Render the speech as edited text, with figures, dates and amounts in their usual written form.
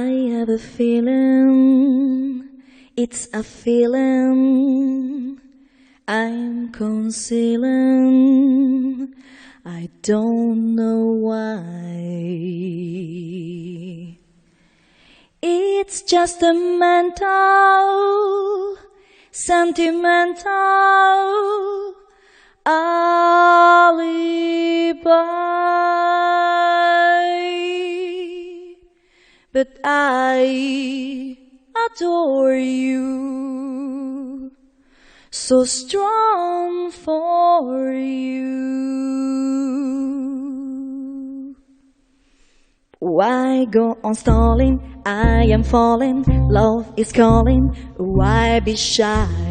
I have a feeling, it's a feeling I'm concealing, I don't know why. It's just a mental, sentimental alibi, but I adore you, so strong for you. Why go on stalling? I am falling, love is calling. Why be shy?